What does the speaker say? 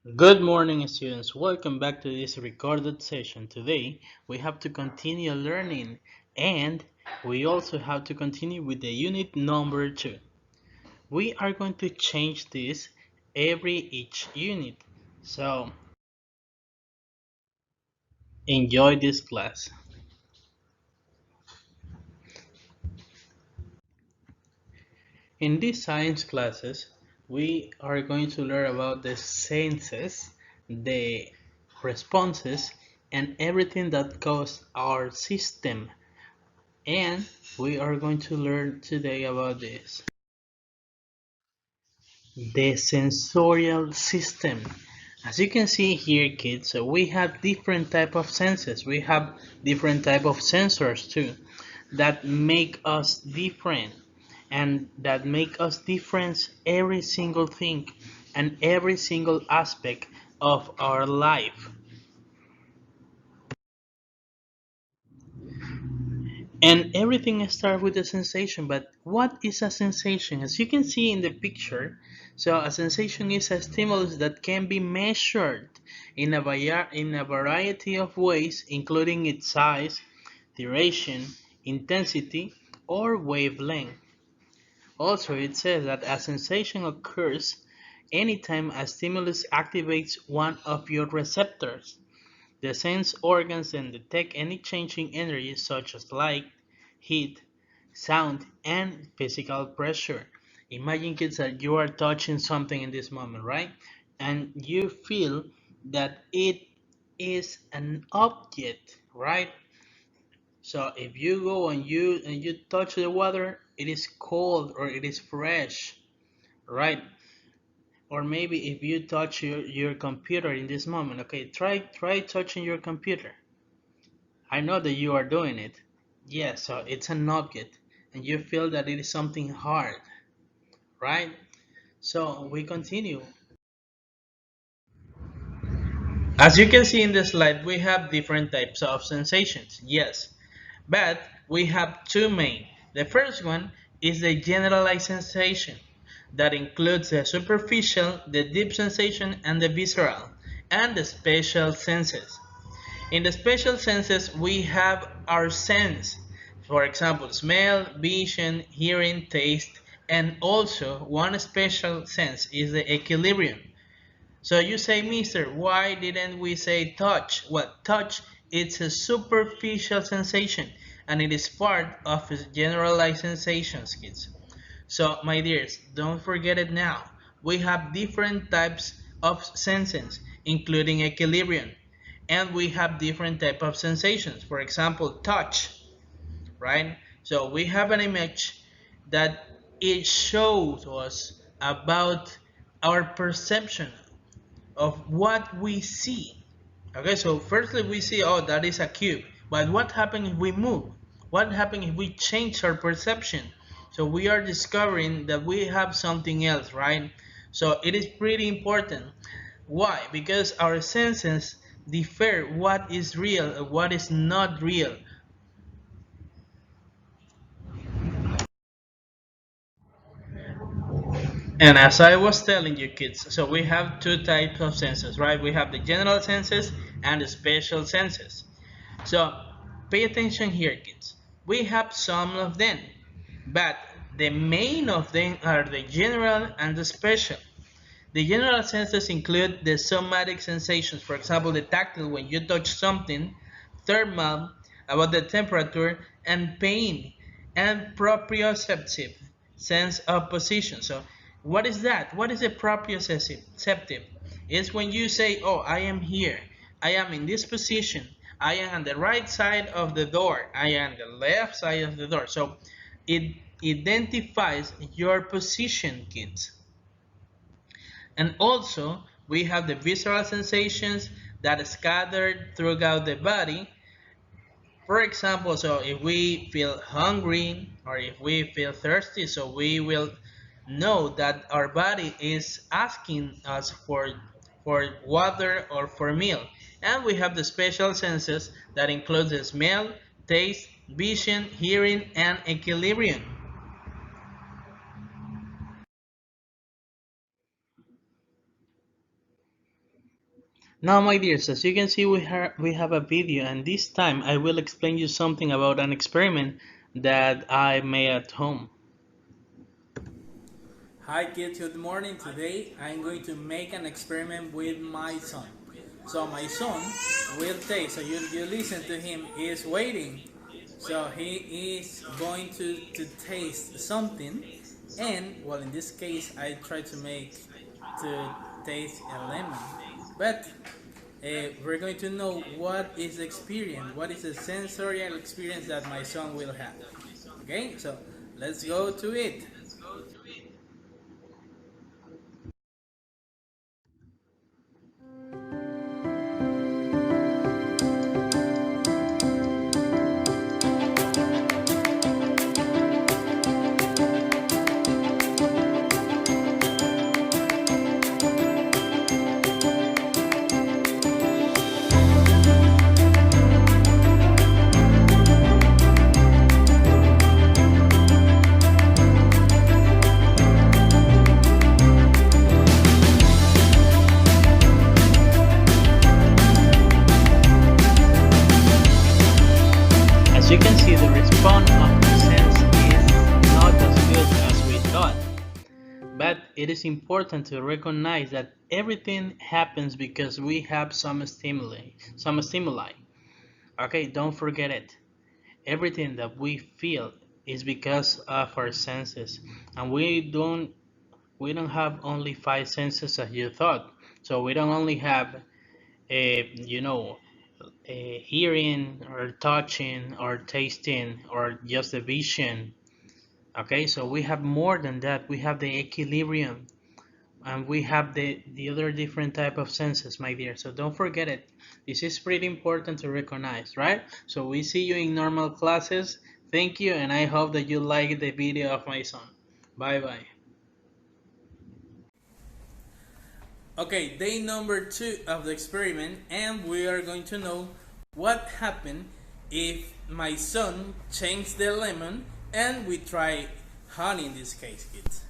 Good morning, students. Welcome back to this recorded session. Today, we have to continue learning and we also have to continue with the unit number 2. We are going to change this every each unit. So, enjoy this class. In these science classes, we are going to learn about the senses, the responses, and everything that causes our system. And we are going to learn today about this. The sensorial system. As you can see here, kids, so we have different type of senses. We have different type of sensors too that make us different and that make us difference every single thing and every single aspect of our life. And everything starts with a sensation, but what is a sensation? As you can see in the picture, so a sensation is a stimulus that can be measured in a variety of ways, including its size, duration, intensity, or wavelength. Also, it says that a sensation occurs anytime a stimulus activates one of your receptors. The sense organs then detect any changing energy such as light, heat, sound, and physical pressure. Imagine, kids, that you are touching something in this moment, right? And you feel that it is an object, right? So if you go and you touch the water, it is cold or it is fresh, right? Or maybe if you touch your computer in this moment, okay, try touching your computer. I know that you are doing it. Yes, so it's an object and you feel that it is something hard, right? So we continue. As you can see in the slide, we have different types of sensations. Yes, but we have two main. The first one is the generalized sensation that includes the superficial, the deep sensation, and the visceral, and the special senses. In the special senses, we have our sense. For example, smell, vision, hearing, taste, and also one special sense is the equilibrium. So you say, Mister, why didn't we say touch? Well, touch it's a superficial sensation and it is part of generalized sensations, kids. So, my dears, don't forget it now. We have different types of senses, including equilibrium, and we have different type of sensations. For example, touch, right? So we have an image that it shows us about our perception of what we see. Okay, so firstly we see, oh, that is a cube. But what happens if we move? What happens if we change our perception? So we are discovering that we have something else, right? So it is pretty important. Why? Because our senses differ what is real and what is not real. And as I was telling you, kids, so we have two types of senses, right? We have the general senses and the special senses. So pay attention here, kids. We have some of them, but the main of them are the general and the special. The general senses include the somatic sensations, for example, the tactile when you touch something, thermal about the temperature, and pain, and proprioceptive sense of position. So, what is that? What is a proprioceptive? It's when you say, "Oh, I am here. I am in this position. I am on the right side of the door. I am on the left side of the door." So, it identifies your position, kids. And also, we have the visceral sensations that are scattered throughout the body. For example, so if we feel hungry or if we feel thirsty, so we will know that our body is asking us for water or for meal. And we have the special senses that includes the smell, taste, vision, hearing, and equilibrium. Now, my dears, as you can see, we have a video, and this time I will explain you something about an experiment that I made at home. Hi kids, good morning. Today I'm going to make an experiment with my son. So my son will taste, so you listen to him, he is waiting. So he is going to taste something, and well, in this case I try to taste a lemon. But we're going to know what is the experience, what is the sensorial experience that my son will have. Okay, so let's go to it. As you can see, the response of the sense is not as good as we thought. But it is important to recognize that everything happens because we have some stimuli. Okay, don't forget it. Everything that we feel is because of our senses, and we don't have only five senses as you thought. So we don't only have hearing or touching or tasting or just the vision. Okay, so we have more than that. We have the equilibrium, and we have the other different type of senses, my dear. So don't forget it. This is pretty important to recognize, right? So we see you in normal classes. Thank you, and I hope that you like the video of my son. Bye bye. Okay, day number 2 of the experiment, and we are going to know what happened if my son changed the lemon and we try honey in this case, kids.